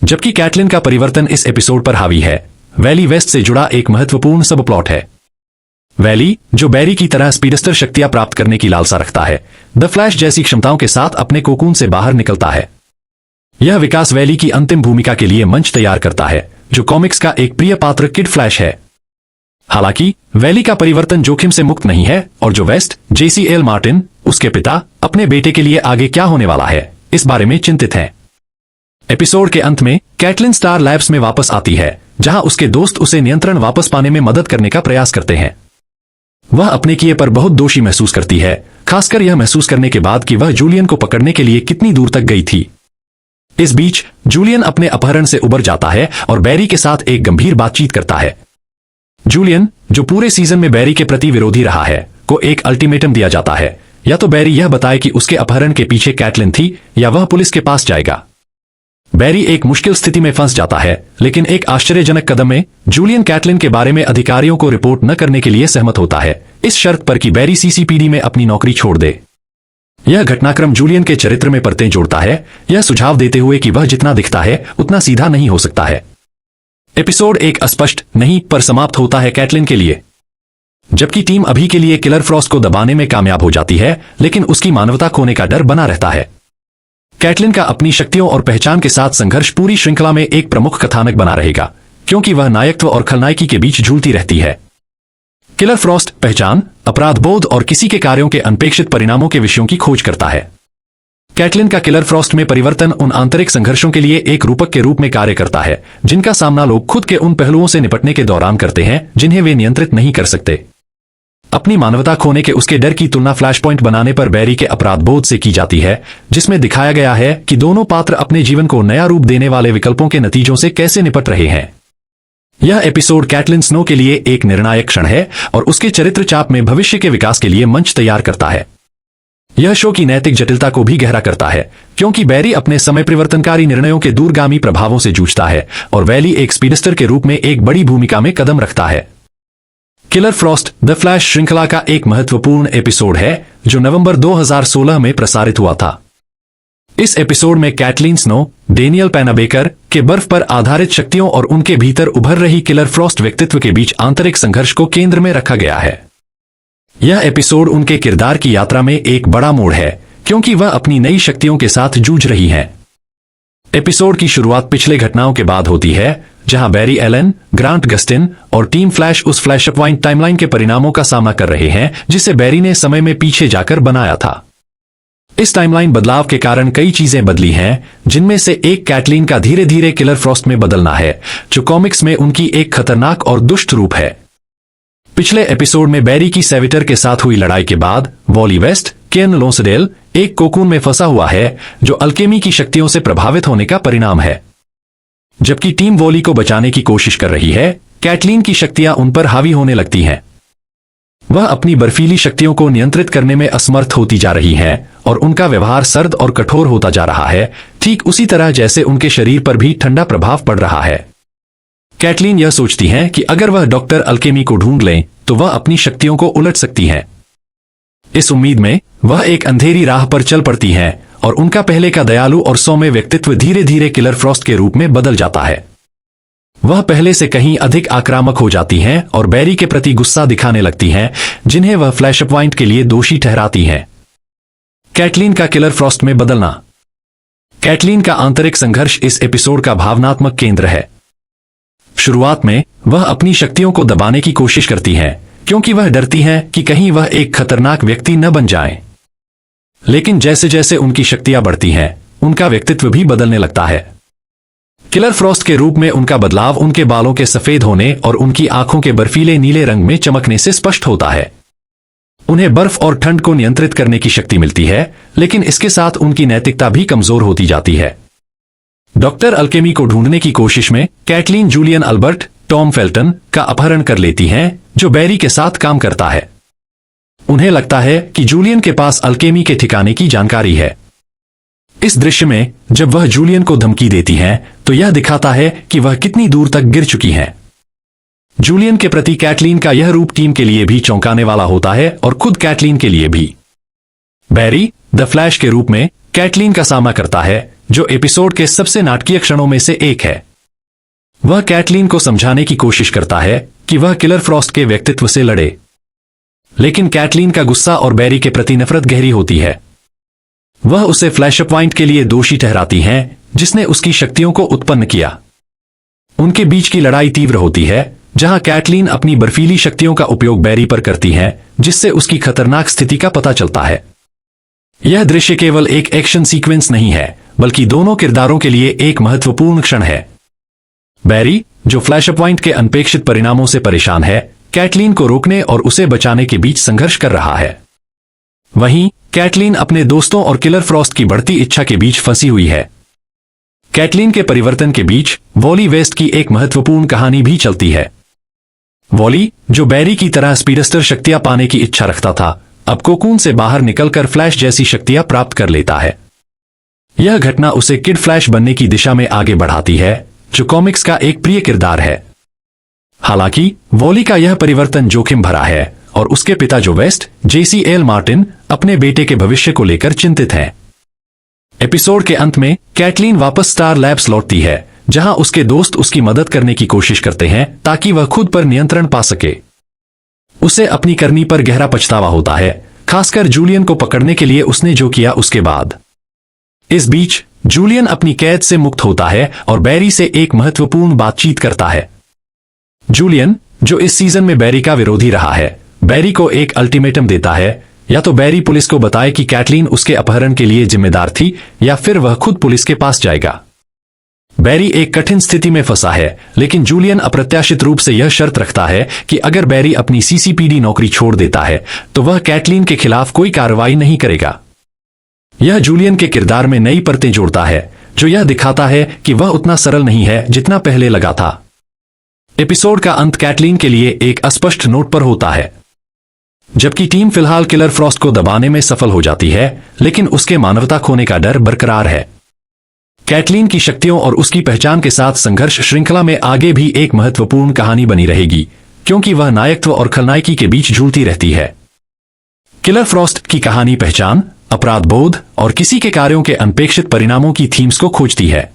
जबकि कैटलिन का परिवर्तन इस एपिसोड पर हावी है, वैली वेस्ट से जुड़ा एक महत्वपूर्ण सब प्लॉट है। वैली, जो बैरी की तरह स्पीडस्टर शक्तियां प्राप्त करने की लालसा रखता है, द फ्लैश जैसी क्षमताओं के साथ अपने कोकून से बाहर निकलता है। यह विकास वैली की अंतिम भूमिका के लिए मंच तैयार करता है, जो कॉमिक्स का एक प्रिय पात्र किड फ्लैश है। हालांकि वैली का परिवर्तन जोखिम से मुक्त नहीं है और जो वेस्ट, JCL मार्टिन, उसके पिता, अपने बेटे के लिए आगे क्या होने वाला है, इस बारे में चिंतित हैं। एपिसोड के अंत में कैटलिन स्टार लैब्स में वापस आती है, जहां उसके दोस्त उसे नियंत्रण वापस पाने में मदद करने का प्रयास करते हैं। वह अपने किए पर बहुत दोषी महसूस करती है, खासकर यह महसूस करने के बाद कि वह जूलियन को पकड़ने के लिए कितनी दूर तक गई थी। इस बीच जूलियन अपने अपहरण से उबर जाता है और बैरी के साथ एक गंभीर बातचीत करता है। जूलियन, जो पूरे सीजन में बैरी के प्रति विरोधी रहा है, को एक अल्टीमेटम दिया जाता है, या तो बैरी यह बताए कि उसके अपहरण के पीछे कैटलिन थी, या वह पुलिस के पास जाएगा। बैरी एक मुश्किल स्थिति में फंस जाता है, लेकिन एक आश्चर्यजनक कदम में जूलियन कैटलिन के बारे में अधिकारियों को रिपोर्ट न करने के लिए सहमत होता है, इस शर्त पर कि बैरी सीसीपीडी में अपनी नौकरी छोड़ दे। यह घटनाक्रम जूलियन के चरित्र में परतें जोड़ता है, यह सुझाव देते हुए कि वह जितना दिखता है उतना सीधा नहीं हो सकता है। एपिसोड एक अस्पष्ट नहीं पर समाप्त होता है कैटलिन के लिए। जबकि टीम अभी के लिए किलर फ्रॉस्ट को दबाने में कामयाब हो जाती है, लेकिन उसकी मानवता खोने का डर बना रहता है। कैटलिन का अपनी शक्तियों और पहचान के साथ संघर्ष पूरी श्रृंखला में एक प्रमुख कथानक बना रहेगा, क्योंकि वह नायकत्व और खलनायकी के बीच झूलती रहती है। किलर फ्रॉस्ट पहचान, अपराध बोध और किसी के कार्यों के अनपेक्षित परिणामों के विषयों की खोज करता है। कैटलिन का किलर फ्रॉस्ट में परिवर्तन उन आंतरिक संघर्षों के लिए एक रूपक के रूप में कार्य करता है, जिनका सामना लोग खुद के उन पहलुओं से निपटने के दौरान करते हैं जिन्हें वे नियंत्रित नहीं कर सकते। अपनी मानवता खोने के उसके डर की तुलना फ्लैश पॉइंट बनाने पर बैरी के अपराध बोध से की जाती है, जिसमें दिखाया गया है कि दोनों पात्र अपने जीवन को नया रूप देने वाले विकल्पों के नतीजों से कैसे निपट रहे हैं। यह एपिसोड कैटलिन स्नो के लिए एक निर्णायक क्षण है और उसके चरित्र चाप में भविष्य के विकास के लिए मंच तैयार करता है। यह शो की नैतिक जटिलता को भी गहरा करता है, क्योंकि बैरी अपने समय परिवर्तनकारी निर्णयों के दूरगामी प्रभावों से जूझता है और वैली एक स्पीडस्टर के रूप में एक बड़ी भूमिका में कदम रखता है। किलर फ्रॉस्ट द फ्लैश श्रृंखला का एक महत्वपूर्ण एपिसोड है जो नवंबर 2016 में प्रसारित हुआ था। इस एपिसोड में कैटलिन स्नो, डेनियल पेनाबेकर के बर्फ पर आधारित शक्तियों और उनके भीतर उभर रही किलर फ्रॉस्ट व्यक्तित्व के बीच आंतरिक संघर्ष को केंद्र में रखा गया है। यह एपिसोड उनके किरदार की यात्रा में एक बड़ा मोड़ है, क्योंकि वह अपनी नई शक्तियों के साथ जूझ रही हैं। एपिसोड की शुरुआत पिछले घटनाओं के बाद होती है, जहां बैरी एलन, ग्रांट गस्टिन और टीम फ्लैश उस फ्लैशपॉइंट टाइमलाइन के परिणामों का सामना कर रहे हैं जिसे बैरी ने समय में पीछे जाकर बनाया था। इस टाइमलाइन बदलाव के कारण कई चीजें बदली हैं, जिनमें से एक कैटलिन का धीरे धीरे किलर फ्रॉस्ट में बदलना है, जो कॉमिक्स में उनकी एक खतरनाक और दुष्ट रूप है। पिछले एपिसोड में बैरी की सेविटर के साथ हुई लड़ाई के बाद वॉली वेस्ट, केन लोंसडेल एक कोकून में फंसा हुआ है, जो अल्केमी की शक्तियों से प्रभावित होने का परिणाम है। जबकि टीम वॉली को बचाने की कोशिश कर रही है, कैटलिन की शक्तियां उन पर हावी होने लगती हैं। वह अपनी बर्फीली शक्तियों को नियंत्रित करने में असमर्थ होती जा रही हैं और उनका व्यवहार सर्द और कठोर होता जा रहा है, ठीक उसी तरह जैसे उनके शरीर पर भी ठंडा प्रभाव पड़ रहा है। कैटलिन यह सोचती हैं कि अगर वह डॉक्टर अल्केमी को ढूंढ लें तो वह अपनी शक्तियों को उलट सकती हैं। इस उम्मीद में वह एक अंधेरी राह पर चल पड़ती हैं और उनका पहले का दयालु और सौम्य व्यक्तित्व धीरे धीरे किलर फ्रॉस्ट के रूप में बदल जाता है। वह पहले से कहीं अधिक आक्रामक हो जाती हैं और बैरी के प्रति गुस्सा दिखाने लगती हैं, जिन्हें वह फ्लैशपॉइंट के लिए दोषी ठहराती हैं। कैटलिन का किलर फ्रॉस्ट में बदलना। कैटलिन का आंतरिक संघर्ष इस एपिसोड का भावनात्मक केंद्र है। शुरुआत में वह अपनी शक्तियों को दबाने की कोशिश करती हैं, क्योंकि वह डरती हैं कि कहीं वह एक खतरनाक व्यक्ति न बन जाएं। लेकिन जैसे जैसे उनकी शक्तियां बढ़ती हैं, उनका व्यक्तित्व भी बदलने लगता है। किलर फ्रॉस्ट के रूप में उनका बदलाव उनके बालों के सफेद होने और उनकी आंखों के बर्फीले नीले रंग में चमकने से स्पष्ट होता है। उन्हें बर्फ और ठंड को नियंत्रित करने की शक्ति मिलती है, लेकिन इसके साथ उनकी नैतिकता भी कमजोर होती जाती है। डॉक्टर अल्केमी को ढूंढने की कोशिश में Caitlin Julian Albert, Tom Felton का अपहरण कर लेती हैं, जो बैरी के साथ काम करता है। उन्हें लगता है कि जूलियन के पास अल्केमी के ठिकाने की जानकारी है। इस दृश्य में जब वह जूलियन को धमकी देती हैं, तो यह दिखाता है कि वह कितनी दूर तक गिर चुकी हैं। जूलियन के प्रति कैटलिन का यह रूप टीम के लिए भी चौंकाने वाला होता है और खुद कैटलिन के लिए भी। बैरी द फ्लैश के रूप में कैटलिन का सामना करता है, जो एपिसोड के सबसे नाटकीय क्षणों में से एक है। वह कैटलिन को समझाने की कोशिश करता है कि वह किलर फ्रॉस्ट के व्यक्तित्व से लड़े, लेकिन कैटलिन का गुस्सा और बैरी के प्रति नफरत गहरी होती है। वह उसे फ्लैशपॉइंट के लिए दोषी ठहराती हैं, जिसने उसकी शक्तियों को उत्पन्न किया। उनके बीच की लड़ाई तीव्र होती है, जहां कैटलिन अपनी बर्फीली शक्तियों का उपयोग बैरी पर करती है, जिससे उसकी खतरनाक स्थिति का पता चलता है। यह दृश्य केवल एक एक्शन सीक्वेंस नहीं है, बल्कि दोनों किरदारों के लिए एक महत्वपूर्ण क्षण है। बैरी, जो फ्लैशपॉइंट के अनपेक्षित परिणामों से परेशान है, कैटलिन को रोकने और उसे बचाने के बीच संघर्ष कर रहा है। वहीं कैटलिन अपने दोस्तों और किलर फ्रॉस्ट की बढ़ती इच्छा के बीच फंसी हुई है। कैटलिन के परिवर्तन के बीच वॉली वेस्ट की एक महत्वपूर्ण कहानी भी चलती है। वॉली, जो बैरी की तरह स्पीडस्टर शक्तियां पाने की इच्छा रखता था, अब कोकून से बाहर निकलकर फ्लैश जैसी शक्तियां प्राप्त कर लेता है। यह घटना उसे किड फ्लैश बनने की दिशा में आगे बढ़ाती है, जो कॉमिक्स का एक प्रिय किरदार है। हालांकि वॉली का यह परिवर्तन जोखिम भरा है और उसके पिता जो वेस्ट JCL मार्टिन अपने बेटे के भविष्य को लेकर चिंतित हैं। एपिसोड के अंत में कैटलीन वापस स्टार लैब्स लौटती है, जहां उसके दोस्त उसकी मदद करने की कोशिश करते हैं ताकि वह खुद पर नियंत्रण पा सके। उसे अपनी करनी पर गहरा पछतावा होता है, खासकर जूलियन को पकड़ने के लिए उसने जो किया उसके बाद। इस बीच जूलियन अपनी कैद से मुक्त होता है और बैरी से एक महत्वपूर्ण बातचीत करता है। जूलियन, जो इस सीजन में बैरी का विरोधी रहा है, बैरी को एक अल्टीमेटम देता है, या तो बैरी पुलिस को बताए कि कैटलीन उसके अपहरण के लिए जिम्मेदार थी, या फिर वह खुद पुलिस के पास जाएगा। बैरी एक कठिन स्थिति में फंसा है, लेकिन जूलियन अप्रत्याशित रूप से यह शर्त रखता है कि अगर बैरी अपनी CCPD नौकरी छोड़ देता है तो वह कैटलीन के खिलाफ कोई कार्रवाई नहीं करेगा। यह जूलियन के किरदार में नई परतें जोड़ता है, जो यह दिखाता है कि वह उतना सरल नहीं है जितना पहले लगा था। एपिसोड का अंत कैटलीन के लिए एक अस्पष्ट नोट पर होता है। जबकि टीम फिलहाल किलर फ्रॉस्ट को दबाने में सफल हो जाती है, लेकिन उसके मानवता खोने का डर बरकरार है। कैटलीन की शक्तियों और उसकी पहचान के साथ संघर्ष श्रृंखला में आगे भी एक महत्वपूर्ण कहानी बनी रहेगी, क्योंकि वह नायकत्व और खलनायकी के बीच झूलती रहती है। किलर फ्रॉस्ट की कहानी पहचान, अपराध बोध और किसी के कार्यों के अनपेक्षित परिणामों की थीम्स को खोजती है।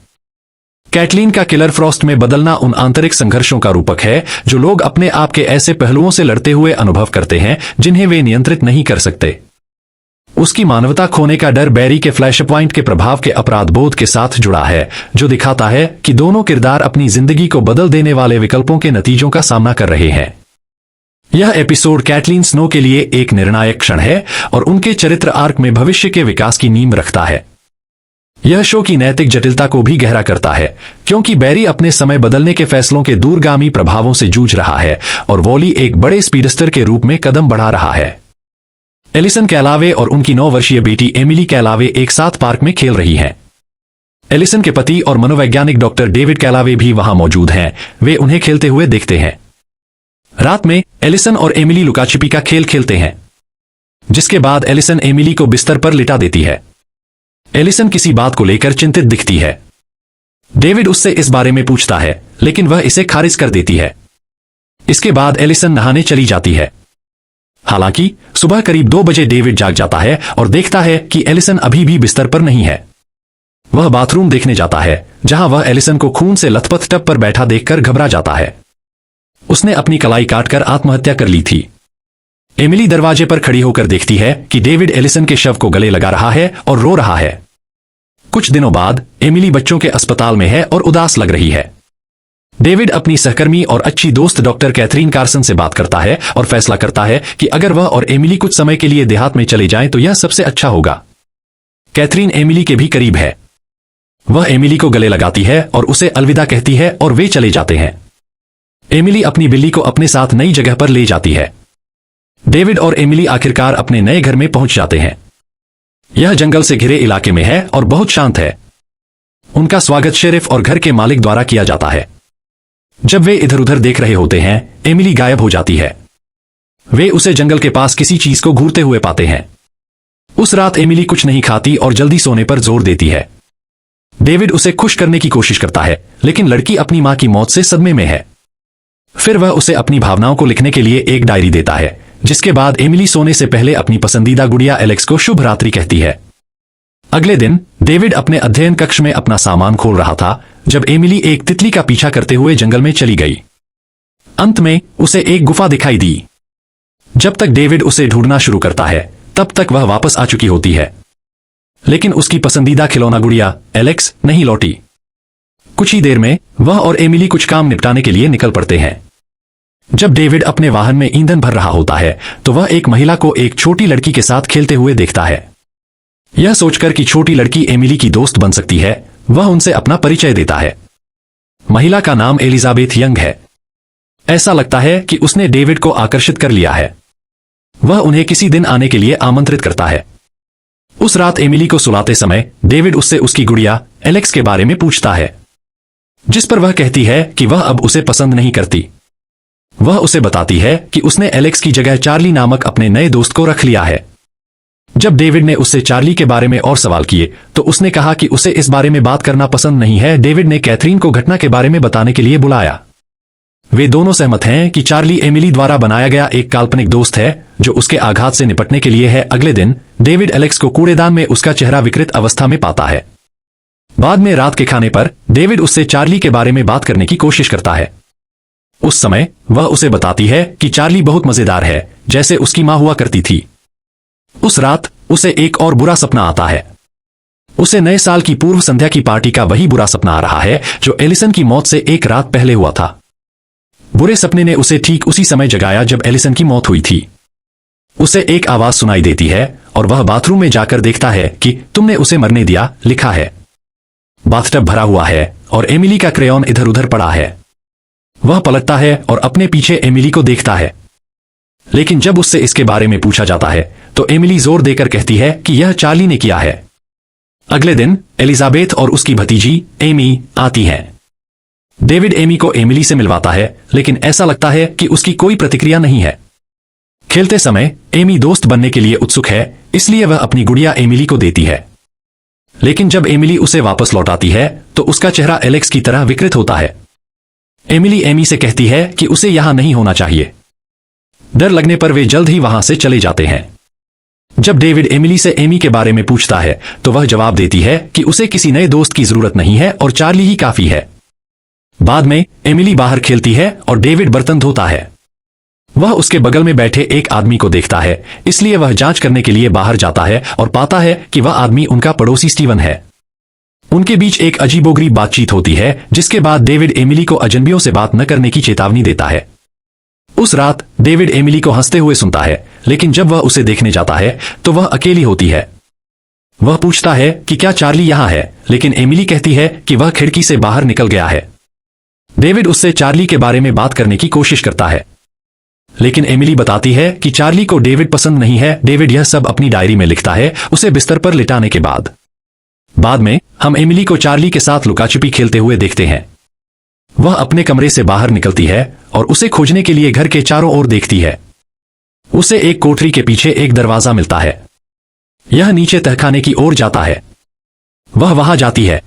कैटलीन का किलर फ्रॉस्ट में बदलना उन आंतरिक संघर्षों का रूपक है जो लोग अपने आप के ऐसे पहलुओं से लड़ते हुए अनुभव करते हैं जिन्हें वे नियंत्रित नहीं कर सकते। उसकी मानवता खोने का डर बैरी के फ्लैश पॉइंट के प्रभाव के अपराध बोध के साथ जुड़ा है, जो दिखाता है कि दोनों किरदार अपनी जिंदगी को बदल देने वाले विकल्पों के नतीजों का सामना कर रहे हैं। यह एपिसोड कैटलीन स्नो के लिए एक निर्णायक क्षण है और उनके चरित्र आर्क में भविष्य के विकास की नींव रखता है। यह शो की नैतिक जटिलता को भी गहरा करता है, क्योंकि बैरी अपने समय बदलने के फैसलों के दूरगामी प्रभावों से जूझ रहा है और वॉली एक बड़े स्पीडस्टर के रूप में कदम बढ़ा रहा है। एलिसन कैलावे और उनकी 9 वर्षीय बेटी एमिली कैलावे एक साथ पार्क में खेल रही हैं। एलिसन के पति और मनोवैज्ञानिक डॉक्टर डेविड कैलावे भी वहां मौजूद हैं। वे उन्हें खेलते हुए देखते हैं। रात में एलिसन और एमिली लुकाछिपी का खेल खेलते हैं, जिसके बाद एलिसन एमिली को बिस्तर पर लिटा देती है। एलिसन किसी बात को लेकर चिंतित दिखती है। डेविड उससे इस बारे में पूछता है, लेकिन वह इसे खारिज कर देती है। इसके बाद एलिसन नहाने चली जाती है। हालांकि सुबह करीब 2 बजे डेविड जाग जाता है और देखता है कि एलिसन अभी भी बिस्तर पर नहीं है। वह बाथरूम देखने जाता है, जहां वह एलिसन को खून से लथपथ टब पर बैठा देखकर घबरा जाता है। उसने अपनी कलाई काटकर आत्महत्या कर ली थी। एमिली दरवाजे पर खड़ी होकर देखती है कि डेविड एलिसन के शव को गले लगा रहा है और रो रहा है। कुछ दिनों बाद एमिली बच्चों के अस्पताल में है और उदास लग रही है। डेविड अपनी सहकर्मी और अच्छी दोस्त डॉक्टर कैथरीन कार्सन से बात करता है और फैसला करता है कि अगर वह और एमिली कुछ समय के लिए देहात में चले जाएं तो यह सबसे अच्छा होगा। कैथरीन एमिली के भी करीब है। वह एमिली को गले लगाती है और उसे अलविदा कहती है और वे चले जाते हैं। एमिली अपनी बिल्ली को अपने साथ नई जगह पर ले जाती है। डेविड और एमिली आखिरकार अपने नए घर में पहुंच जाते हैं। यह जंगल से घिरे इलाके में है और बहुत शांत है। उनका स्वागत शेरिफ और घर के मालिक द्वारा किया जाता है। जब वे इधर उधर देख रहे होते हैं, एमिली गायब हो जाती है। वे उसे जंगल के पास किसी चीज को घूरते हुए पाते हैं। उस रात एमिली कुछ नहीं खाती और जल्दी सोने पर जोर देती है। डेविड उसे खुश करने की कोशिश करता है, लेकिन लड़की अपनी मां की मौत से सदमे में है। फिर वह उसे अपनी भावनाओं को लिखने के लिए एक डायरी देता है, जिसके बाद एमिली सोने से पहले अपनी पसंदीदा गुड़िया एलेक्स को शुभ रात्रि कहती है। अगले दिन डेविड अपने अध्ययन कक्ष में अपना सामान खोल रहा था जब एमिली एक तितली का पीछा करते हुए जंगल में चली गई। अंत में उसे एक गुफा दिखाई दी। जब तक डेविड उसे ढूंढना शुरू करता है, तब तक वह वापस आ चुकी होती है, लेकिन उसकी पसंदीदा खिलौना गुड़िया एलेक्स नहीं लौटी। कुछ ही देर में वह और एमिली कुछ काम निपटाने के लिए निकल पड़ते हैं। जब डेविड अपने वाहन में ईंधन भर रहा होता है तो वह एक महिला को एक छोटी लड़की के साथ खेलते हुए देखता है। यह सोचकर कि छोटी लड़की एमिली की दोस्त बन सकती है, वह उनसे अपना परिचय देता है। महिला का नाम एलिजाबेथ यंग है। ऐसा लगता है कि उसने डेविड को आकर्षित कर लिया है। वह उन्हें किसी दिन आने के लिए आमंत्रित करता है। उस रात एमिली को सुलाते समय डेविड उससे उसकी गुड़िया एलेक्स के बारे में पूछता है, जिस पर वह कहती है कि वह अब उसे पसंद नहीं करती। वह उसे बताती है कि उसने एलेक्स की जगह चार्ली नामक अपने नए दोस्त को रख लिया है। जब डेविड ने उससे चार्ली के बारे में और सवाल किए तो उसने कहा कि उसे इस बारे में बात करना पसंद नहीं है। डेविड ने कैथरीन को घटना के बारे में बताने के लिए बुलाया। वे दोनों सहमत हैं कि चार्ली एमिली द्वारा बनाया गया एक काल्पनिक दोस्त है जो उसके आघात से निपटने के लिए है। अगले दिन डेविड एलेक्स को कूड़ेदान में उसका चेहरा विकृत अवस्था में पाता है। बाद में रात के खाने पर डेविड उससे चार्ली के बारे में बात करने की कोशिश करता है। उस समय वह उसे बताती है कि चार्ली बहुत मजेदार है, जैसे उसकी मां हुआ करती थी। उस रात उसे एक और बुरा सपना आता है। उसे नए साल की पूर्व संध्या की पार्टी का वही बुरा सपना आ रहा है जो एलिसन की मौत से एक रात पहले हुआ था। बुरे सपने ने उसे ठीक उसी समय जगाया जब एलिसन की मौत हुई थी। उसे एक आवाज सुनाई देती है और वह बाथरूम में जाकर देखता है कि तुमने उसे मरने दिया, लिखा है। बाथटब भरा हुआ है और एमिली का क्रेयॉन इधर उधर पड़ा है। वह पलटता है और अपने पीछे एमिली को देखता है, लेकिन जब उससे इसके बारे में पूछा जाता है तो एमिली जोर देकर कहती है कि यह चार्ली ने किया है। अगले दिन एलिजाबेथ और उसकी भतीजी एमी आती हैं। डेविड एमी को एमिली से मिलवाता है, लेकिन ऐसा लगता है कि उसकी कोई प्रतिक्रिया नहीं है। खेलते समय एमी दोस्त बनने के लिए उत्सुक है, इसलिए वह अपनी गुड़िया एमिली को देती है। लेकिन जब एमिली उसे वापस लौटाती है तो उसका चेहरा एलेक्स की तरह विकृत होता है। एमिली एमी से कहती है कि उसे यहां नहीं होना चाहिए। डर लगने पर वे जल्द ही वहां से चले जाते हैं। जब डेविड एमिली से एमी के बारे में पूछता है तो वह जवाब देती है कि उसे किसी नए दोस्त की जरूरत नहीं है और चार्ली ही काफी है। बाद में एमिली बाहर खेलती है और डेविड बर्तन धोता है। वह उसके बगल में बैठे एक आदमी को देखता है, इसलिए वह जांच करने के लिए बाहर जाता है और पाता है कि वह आदमी उनका पड़ोसी स्टीवन है। उनके बीच एक अजीबोगरीब बातचीत होती है, जिसके बाद डेविड एमिली को अजनबियों से बात न करने की चेतावनी देता है। उस रात डेविड एमिली को हंसते हुए सुनता है, लेकिन जब वह उसे देखने जाता है तो वह अकेली होती है। वह पूछता है कि क्या चार्ली यहां है, लेकिन एमिली कहती है कि वह खिड़की से बाहर निकल गया है। डेविड उससे चार्ली के बारे में बात करने की कोशिश करता है, लेकिन एमिली बताती है कि चार्ली को डेविड पसंद नहीं है। डेविड यह सब अपनी डायरी में लिखता है उसे बिस्तर पर लिटाने के बाद। बाद में हम एमिली को चार्ली के साथ लुकाछुपी खेलते हुए देखते हैं। वह अपने कमरे से बाहर निकलती है और उसे खोजने के लिए घर के चारों ओर देखती है। उसे एक कोठरी के पीछे एक दरवाजा मिलता है। यह नीचे तहखाने की ओर जाता है। वह वहां जाती है,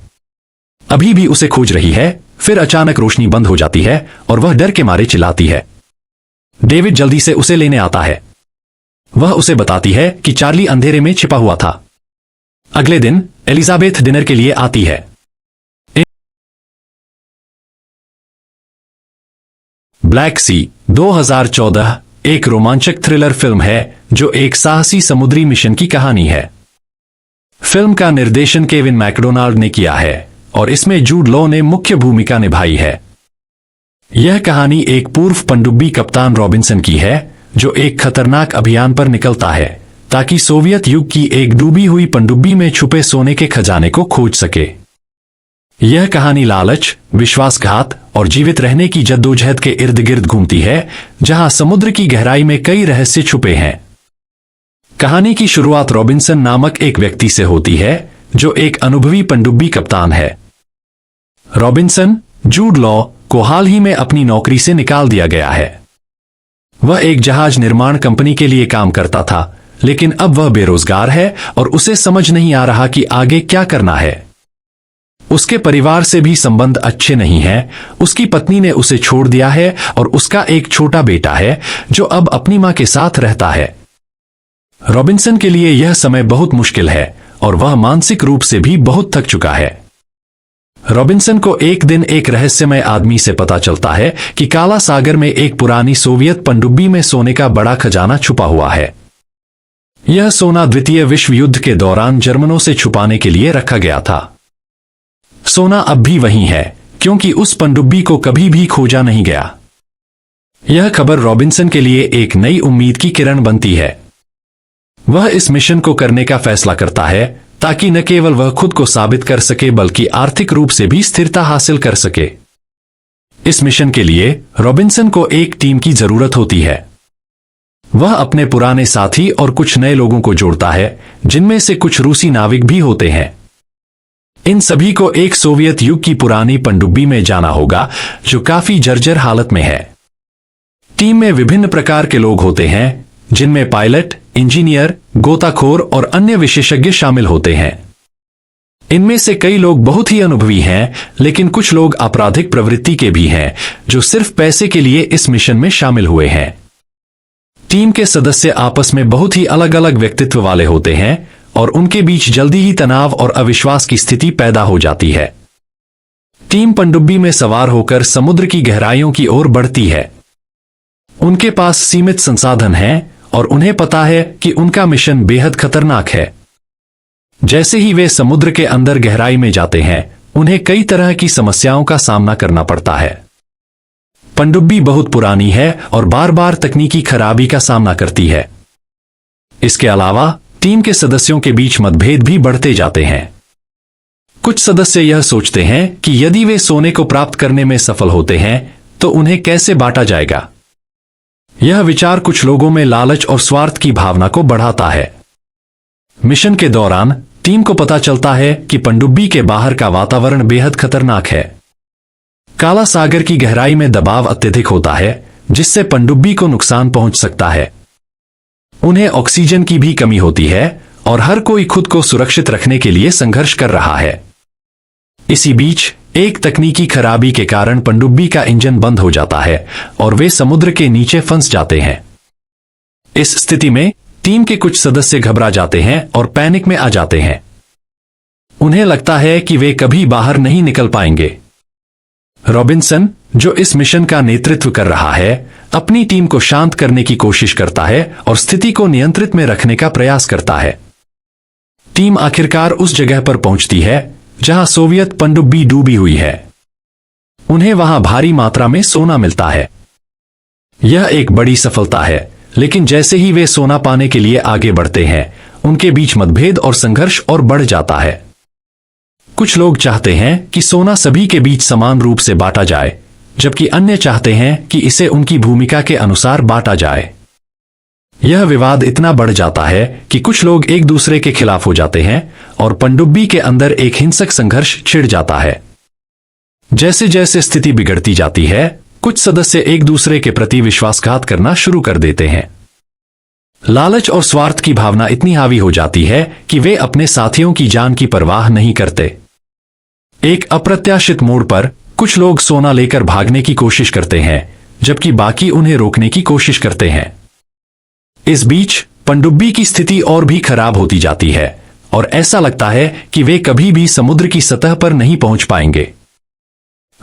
अभी भी उसे खोज रही है। फिर अचानक रोशनी बंद हो जाती है और वह डर के मारे चिल्लाती है। डेविड जल्दी से उसे लेने आता है। वह उसे बताती है कि चार्ली अंधेरे में छिपा हुआ था। अगले दिन एलिजाबेथ डिनर के लिए आती है। ब्लैक सी 2014 एक रोमांचक थ्रिलर फिल्म है जो एक साहसी समुद्री मिशन की कहानी है। फिल्म का निर्देशन केविन मैकडोनाल्ड ने किया है और इसमें जूड लॉ ने मुख्य भूमिका निभाई है। यह कहानी एक पूर्व पनडुब्बी कप्तान रॉबिन्सन की है जो एक खतरनाक अभियान पर निकलता है ताकि सोवियत युग की एक डूबी हुई पनडुब्बी में छुपे सोने के खजाने को खोज सके। यह कहानी लालच, विश्वासघात और जीवित रहने की जद्दोजहद के इर्द गिर्द घूमती है, जहां समुद्र की गहराई में कई रहस्य छुपे हैं। कहानी की शुरुआत रॉबिन्सन नामक एक व्यक्ति से होती है जो एक अनुभवी पनडुब्बी कप्तान है। रॉबिन्सन, जूड लॉ को हाल ही में अपनी नौकरी से निकाल दिया गया है। वह एक जहाज निर्माण कंपनी के लिए काम करता था, लेकिन अब वह बेरोजगार है और उसे समझ नहीं आ रहा कि आगे क्या करना है। उसके परिवार से भी संबंध अच्छे नहीं हैं। उसकी पत्नी ने उसे छोड़ दिया है और उसका एक छोटा बेटा है जो अब अपनी मां के साथ रहता है। रॉबिन्सन के लिए यह समय बहुत मुश्किल है और वह मानसिक रूप से भी बहुत थक चुका है। रॉबिन्सन को एक दिन एक रहस्यमय आदमी से पता चलता है कि काला सागर में एक पुरानी सोवियत पनडुब्बी में सोने का बड़ा खजाना छुपा हुआ है। यह सोना द्वितीय विश्व युद्ध के दौरान जर्मनों से छुपाने के लिए रखा गया था। सोना अब भी वहीं है क्योंकि उस पनडुब्बी को कभी भी खोजा नहीं गया। यह खबर रॉबिन्सन के लिए एक नई उम्मीद की किरण बनती है। वह इस मिशन को करने का फैसला करता है ताकि न केवल वह खुद को साबित कर सके बल्कि आर्थिक रूप से भी स्थिरता हासिल कर सके। इस मिशन के लिए रॉबिन्सन को एक टीम की जरूरत होती है। वह अपने पुराने साथी और कुछ नए लोगों को जोड़ता है, जिनमें से कुछ रूसी नाविक भी होते हैं। इन सभी को एक सोवियत युग की पुरानी पनडुब्बी में जाना होगा जो काफी जर्जर हालत में है। टीम में विभिन्न प्रकार के लोग होते हैं, जिनमें पायलट, इंजीनियर, गोताखोर और अन्य विशेषज्ञ शामिल होते हैं। इनमें से कई लोग बहुत ही अनुभवी हैं, लेकिन कुछ लोग आपराधिक प्रवृत्ति के भी हैं, जो सिर्फ पैसे के लिए इस मिशन में शामिल हुए हैं। टीम के सदस्य आपस में बहुत ही अलग अलग व्यक्तित्व वाले होते हैं और उनके बीच जल्दी ही तनाव और अविश्वास की स्थिति पैदा हो जाती है। टीम पनडुब्बी में सवार होकर समुद्र की गहराइयों की ओर बढ़ती है। उनके पास सीमित संसाधन हैं और उन्हें पता है कि उनका मिशन बेहद खतरनाक है। जैसे ही वे समुद्र के अंदर गहराई में जाते हैं, उन्हें कई तरह की समस्याओं का सामना करना पड़ता है। पनडुब्बी बहुत पुरानी है और बार बार तकनीकी खराबी का सामना करती है। इसके अलावा टीम के सदस्यों के बीच मतभेद भी बढ़ते जाते हैं। कुछ सदस्य यह सोचते हैं कि यदि वे सोने को प्राप्त करने में सफल होते हैं तो उन्हें कैसे बांटा जाएगा। यह विचार कुछ लोगों में लालच और स्वार्थ की भावना को बढ़ाता है। मिशन के दौरान टीम को पता चलता है कि पनडुब्बी के बाहर का वातावरण बेहद खतरनाक है। काला सागर की गहराई में दबाव अत्यधिक होता है, जिससे पनडुब्बी को नुकसान पहुंच सकता है। उन्हें ऑक्सीजन की भी कमी होती है और हर कोई खुद को सुरक्षित रखने के लिए संघर्ष कर रहा है। इसी बीच एक तकनीकी खराबी के कारण पनडुब्बी का इंजन बंद हो जाता है और वे समुद्र के नीचे फंस जाते हैं। इस स्थिति में टीम के कुछ सदस्य घबरा जाते हैं और पैनिक में आ जाते हैं। उन्हें लगता है कि वे कभी बाहर नहीं निकल पाएंगे। रॉबिन्सन, जो इस मिशन का नेतृत्व कर रहा है, अपनी टीम को शांत करने की कोशिश करता है और स्थिति को नियंत्रित में रखने का प्रयास करता है। टीम आखिरकार उस जगह पर पहुंचती है जहां सोवियत पनडुब्बी डूबी हुई है। उन्हें वहां भारी मात्रा में सोना मिलता है। यह एक बड़ी सफलता है, लेकिन जैसे ही वे सोना पाने के लिए आगे बढ़ते हैं, उनके बीच मतभेद और संघर्ष और बढ़ जाता है। कुछ लोग चाहते हैं कि सोना सभी के बीच समान रूप से बांटा जाए, जबकि अन्य चाहते हैं कि इसे उनकी भूमिका के अनुसार बांटा जाए। यह विवाद इतना बढ़ जाता है कि कुछ लोग एक दूसरे के खिलाफ हो जाते हैं और पनडुब्बी के अंदर एक हिंसक संघर्ष छिड़ जाता है। जैसे जैसे स्थिति बिगड़ती जाती है, कुछ सदस्य एक दूसरे के प्रति विश्वासघात करना शुरू कर देते हैं। लालच और स्वार्थ की भावना इतनी हावी हो जाती है कि वे अपने साथियों की जान की परवाह नहीं करते। एक अप्रत्याशित मोड़ पर कुछ लोग सोना लेकर भागने की कोशिश करते हैं, जबकि बाकी उन्हें रोकने की कोशिश करते हैं। इस बीच पनडुब्बी की स्थिति और भी खराब होती जाती है और ऐसा लगता है कि वे कभी भी समुद्र की सतह पर नहीं पहुंच पाएंगे।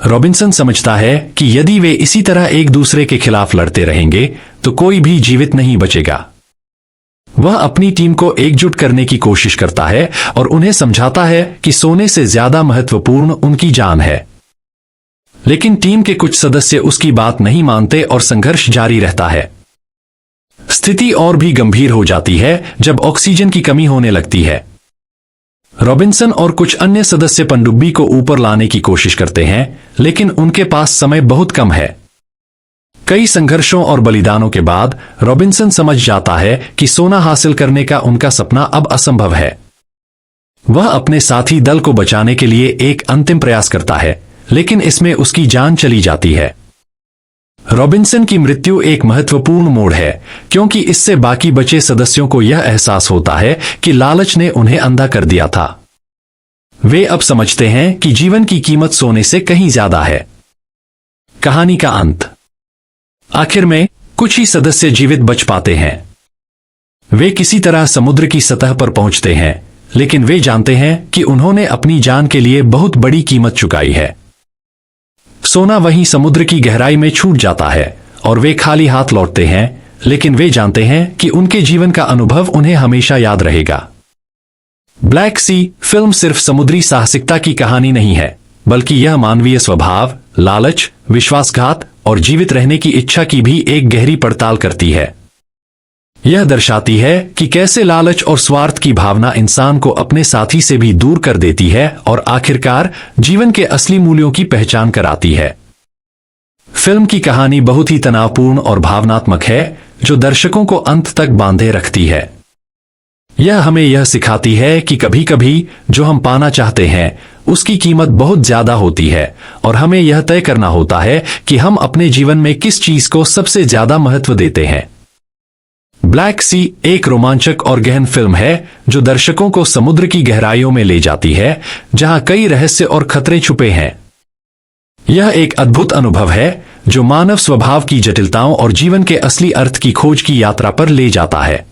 रॉबिन्सन समझता है कि यदि वे इसी तरह एक दूसरे के खिलाफ लड़ते रहेंगे तो कोई भी जीवित नहीं बचेगा। वह अपनी टीम को एकजुट करने की कोशिश करता है और उन्हें समझाता है कि सोने से ज्यादा महत्वपूर्ण उनकी जान है। लेकिन टीम के कुछ सदस्य उसकी बात नहीं मानते और संघर्ष जारी रहता है। स्थिति और भी गंभीर हो जाती है जब ऑक्सीजन की कमी होने लगती है। रॉबिन्सन और कुछ अन्य सदस्य पनडुब्बी को ऊपर लाने की कोशिश करते हैं, लेकिन उनके पास समय बहुत कम है। कई संघर्षों और बलिदानों के बाद रॉबिन्सन समझ जाता है कि सोना हासिल करने का उनका सपना अब असंभव है। वह अपने साथी दल को बचाने के लिए एक अंतिम प्रयास करता है, लेकिन इसमें उसकी जान चली जाती है। रॉबिन्सन की मृत्यु एक महत्वपूर्ण मोड़ है, क्योंकि इससे बाकी बचे सदस्यों को यह एहसास होता है कि लालच ने उन्हें अंधा कर दिया था। वे अब समझते हैं कि जीवन की कीमत सोने से कहीं ज्यादा है। कहानी का अंत। आखिर में कुछ ही सदस्य जीवित बच पाते हैं। वे किसी तरह समुद्र की सतह पर पहुंचते हैं, लेकिन वे जानते हैं कि उन्होंने अपनी जान के लिए बहुत बड़ी कीमत चुकाई है। सोना वहीं समुद्र की गहराई में छूट जाता है और वे खाली हाथ लौटते हैं, लेकिन वे जानते हैं कि उनके जीवन का अनुभव उन्हें हमेशा याद रहेगा। ब्लैक सी फिल्म सिर्फ समुद्री साहसिकता की कहानी नहीं है, बल्कि यह मानवीय स्वभाव, लालच, विश्वासघात और जीवित रहने की इच्छा की भी एक गहरी पड़ताल करती है। यह दर्शाती है कि कैसे लालच और स्वार्थ की भावना इंसान को अपने साथी से भी दूर कर देती है और आखिरकार जीवन के असली मूल्यों की पहचान कराती है। फिल्म की कहानी बहुत ही तनावपूर्ण और भावनात्मक है, जो दर्शकों को अंत तक बांधे रखती है। यह हमें यह सिखाती है कि कभी-कभी जो हम पाना चाहते हैं उसकी कीमत बहुत ज्यादा होती है और हमें यह तय करना होता है कि हम अपने जीवन में किस चीज को सबसे ज्यादा महत्व देते हैं। ब्लैक सी एक रोमांचक और गहन फिल्म है जो दर्शकों को समुद्र की गहराइयों में ले जाती है, जहां कई रहस्य और खतरे छुपे हैं। यह एक अद्भुत अनुभव है जो मानव स्वभाव की जटिलताओं और जीवन के असली अर्थ की खोज की यात्रा पर ले जाता है।